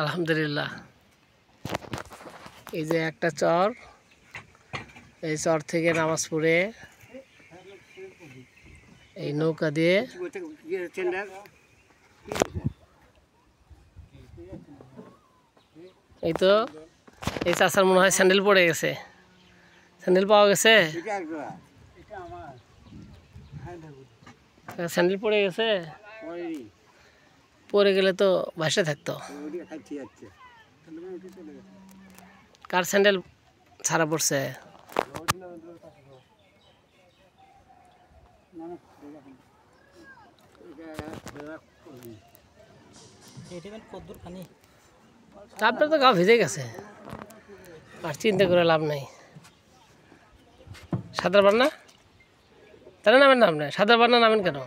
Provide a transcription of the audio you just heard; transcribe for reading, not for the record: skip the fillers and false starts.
আলহামদুলিল্লাহ। এই যে একটা চর, এই চর থেকে নামাজ পড়ে এই নৌকা দিয়ে এই তো এই চাচার মনে হয় স্যান্ডেল পড়ে গেছে। স্যান্ডেল পাওয়া গেছে, স্যান্ডেল পড়ে গেছে। পড়ে গেলে তো ভাসে থাকতো। কার স্যান্ডেল ছাড়া পড়ছে? আপনার তো গা ভিজে গেছে, আর চিন্তা করে লাভ নাই। সাঁতার পার না? তাহলে নামেন না আপনি। সাঁতার পার না, নামেন কেন?